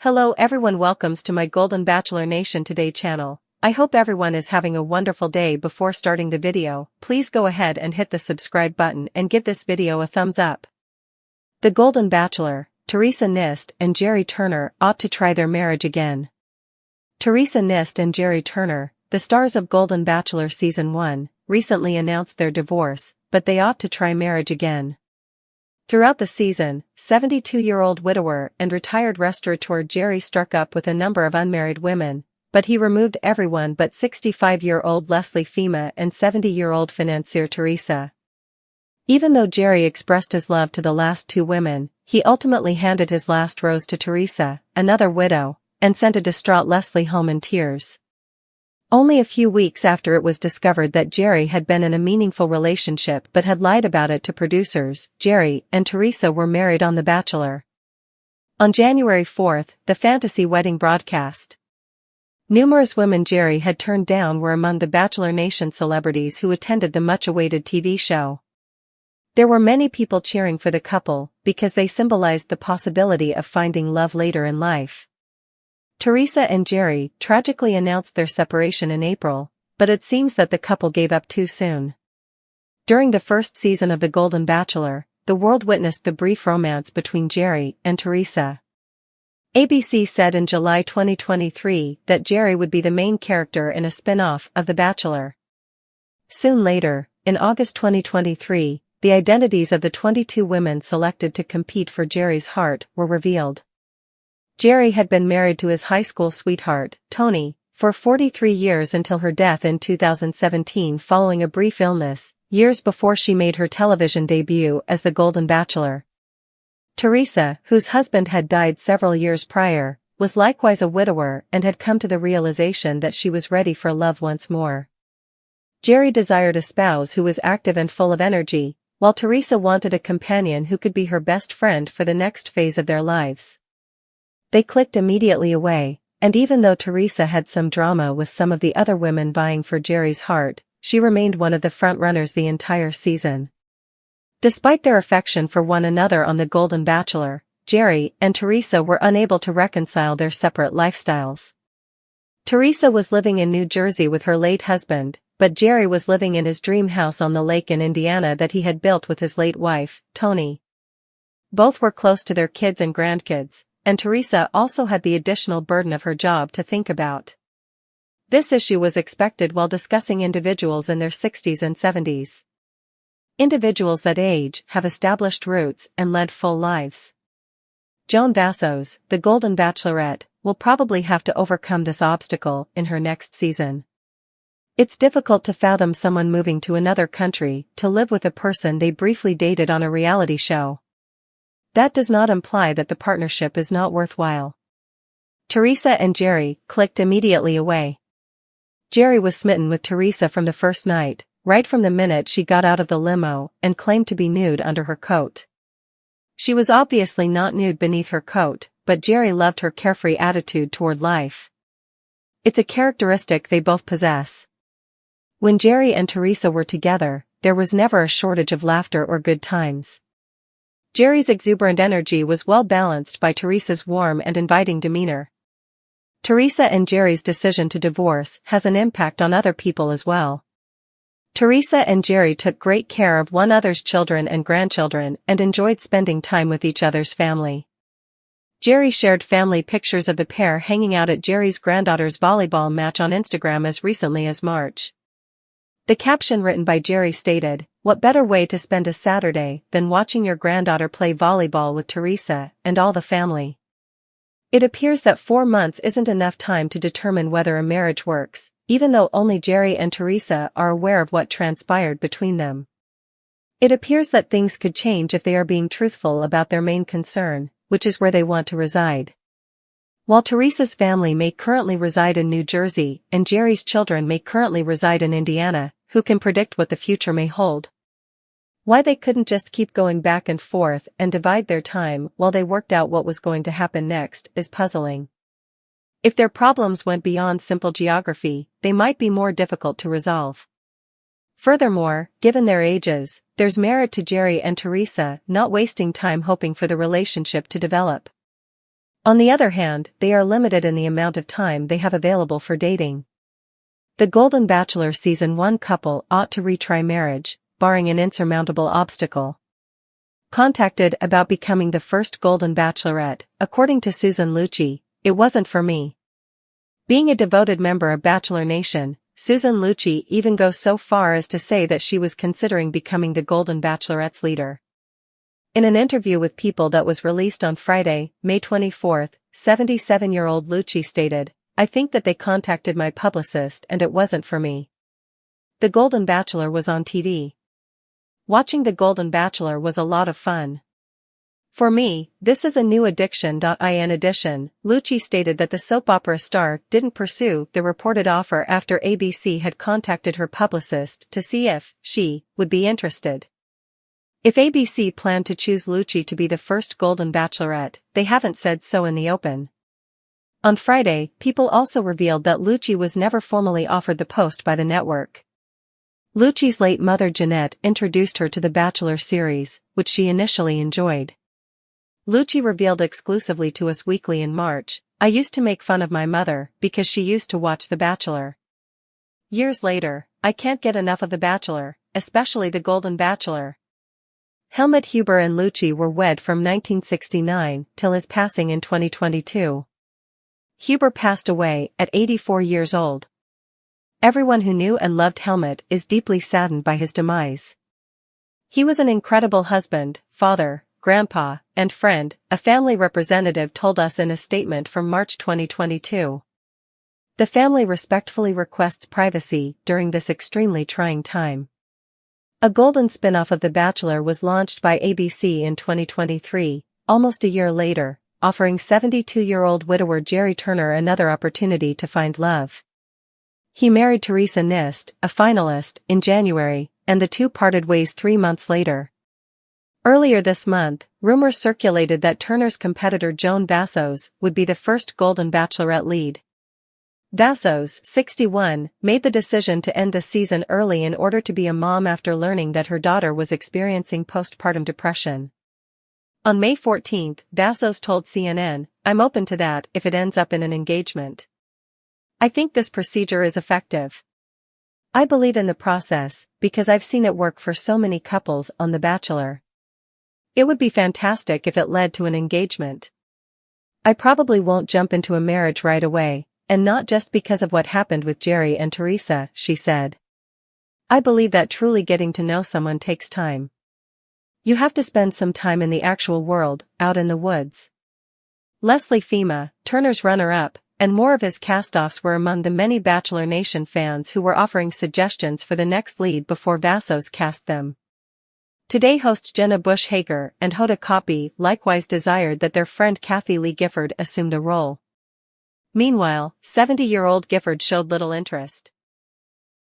Hello everyone, welcomes to my Golden Bachelor Nation Today channel. I hope everyone is having a wonderful day. Before starting the video, please go ahead and hit the subscribe button and give this video a thumbs up. The Golden Bachelor, Theresa Nist and Gerry Turner ought to try their marriage again. Theresa Nist and Gerry Turner, the stars of Golden Bachelor Season 1, recently announced their divorce, but they ought to try marriage again. Throughout the season, 72-year-old widower and retired restaurateur Gerry struck up with a number of unmarried women, but he removed everyone but 65-year-old Leslie Fema and 70-year-old financier Theresa. Even though Gerry expressed his love to the last two women, he ultimately handed his last rose to Theresa, another widow, and sent a distraught Leslie home in tears. Only a few weeks after it was discovered that Gerry had been in a meaningful relationship but had lied about it to producers, Gerry and Theresa were married on The Bachelor. On January 4th, the fantasy wedding broadcast. Numerous women Gerry had turned down were among the Bachelor Nation celebrities who attended the much-awaited TV show. There were many people cheering for the couple because they symbolized the possibility of finding love later in life. Theresa and Gerry tragically announced their separation in April, but it seems that the couple gave up too soon. During the first season of The Golden Bachelor, the world witnessed the brief romance between Gerry and Theresa. ABC said in July 2023 that Gerry would be the main character in a spin-off of The Bachelor. Soon later, in August 2023, the identities of the 22 women selected to compete for Gerry's heart were revealed. Gerry had been married to his high school sweetheart, Tony, for 43 years until her death in 2017 following a brief illness, years before she made her television debut as the Golden Bachelor. Theresa, whose husband had died several years prior, was likewise a widower and had come to the realization that she was ready for love once more. Gerry desired a spouse who was active and full of energy, while Theresa wanted a companion who could be her best friend for the next phase of their lives. They clicked immediately away, and even though Theresa had some drama with some of the other women vying for Gerry's heart, she remained one of the frontrunners the entire season. Despite their affection for one another on The Golden Bachelor, Gerry and Theresa were unable to reconcile their separate lifestyles. Theresa was living in New Jersey with her late husband, but Gerry was living in his dream house on the lake in Indiana that he had built with his late wife, Tony. Both were close to their kids and grandkids, and Theresa also had the additional burden of her job to think about. This issue was expected while discussing individuals in their 60s and 70s. Individuals that age, have established roots, and led full lives. Joan Vassos, the Golden Bachelorette, will probably have to overcome this obstacle in her next season. It's difficult to fathom someone moving to another country to live with a person they briefly dated on a reality show. That does not imply that the partnership is not worthwhile. Theresa and Gerry clicked immediately away. Gerry was smitten with Theresa from the first night, right from the minute she got out of the limo and claimed to be nude under her coat. She was obviously not nude beneath her coat, but Gerry loved her carefree attitude toward life. It's a characteristic they both possess. When Gerry and Theresa were together, there was never a shortage of laughter or good times. Gerry's exuberant energy was well balanced by Theresa's warm and inviting demeanor. Theresa and Gerry's decision to divorce has an impact on other people as well. Theresa and Gerry took great care of one another's children and grandchildren and enjoyed spending time with each other's family. Gerry shared family pictures of the pair hanging out at Gerry's granddaughter's volleyball match on Instagram as recently as March. The caption written by Gerry stated, "What better way to spend a Saturday than watching your granddaughter play volleyball with Theresa and all the family?" It appears that 4 months isn't enough time to determine whether a marriage works, even though only Gerry and Theresa are aware of what transpired between them. It appears that things could change if they are being truthful about their main concern, which is where they want to reside. While Theresa's family may currently reside in New Jersey and Gerry's children may currently reside in Indiana, who can predict what the future may hold? Why they couldn't just keep going back and forth and divide their time while they worked out what was going to happen next is puzzling. If their problems went beyond simple geography, they might be more difficult to resolve. Furthermore, given their ages, there's merit to Gerry and Theresa not wasting time hoping for the relationship to develop. On the other hand, they are limited in the amount of time they have available for dating. The Golden Bachelor Season 1 couple ought to retry marriage, barring an insurmountable obstacle. Contacted about becoming the first Golden Bachelorette, according to Susan Lucci, "It wasn't for me." Being a devoted member of Bachelor Nation, Susan Lucci even goes so far as to say that she was considering becoming the Golden Bachelorette's leader. In an interview with People that was released on Friday, May 24, 77-year-old Lucci stated, "I think that they contacted my publicist and it wasn't for me. The Golden Bachelor was on TV. Watching The Golden Bachelor was a lot of fun. For me, this is a new addiction." In addition, Lucci stated that the soap opera star didn't pursue the reported offer after ABC had contacted her publicist to see if she would be interested. If ABC planned to choose Lucci to be the first Golden Bachelorette, they haven't said so in the open. On Friday, People also revealed that Lucci was never formally offered the post by the network. Lucci's late mother Jeanette introduced her to the Bachelor series, which she initially enjoyed. Lucci revealed exclusively to Us Weekly in March, "I used to make fun of my mother because she used to watch The Bachelor. Years later, I can't get enough of The Bachelor, especially The Golden Bachelor." Helmut Huber and Lucci were wed from 1969 till his passing in 2022. Huber passed away at 84 years old. Everyone who knew and loved Helmut is deeply saddened by his demise. "He was an incredible husband, father, grandpa, and friend," a family representative told us in a statement from March 2022. The family respectfully requests privacy during this extremely trying time. A Golden spin-off of The Bachelor was launched by ABC in 2023, almost a year later, offering 72-year-old widower Gerry Turner another opportunity to find love. He married Theresa Nist, a finalist, in January, and the two parted ways 3 months later. Earlier this month, rumors circulated that Turner's competitor Joan Vassos would be the first Golden Bachelorette lead. Vassos, 61, made the decision to end the season early in order to be a mom after learning that her daughter was experiencing postpartum depression. On May 14, Vassos told CNN, "I'm open to that if it ends up in an engagement. I think this procedure is effective. I believe in the process because I've seen it work for so many couples on The Bachelor. It would be fantastic if it led to an engagement. I probably won't jump into a marriage right away, and not just because of what happened with Gerry and Theresa," she said. "I believe that truly getting to know someone takes time. You have to spend some time in the actual world, out in the woods." Leslie Fema, Turner's runner-up, and more of his cast-offs were among the many Bachelor Nation fans who were offering suggestions for the next lead before Vassos cast them. Today host Jenna Bush Hager and Hoda Kotb likewise desired that their friend Kathy Lee Gifford assume the role. Meanwhile, 70-year-old Gifford showed little interest.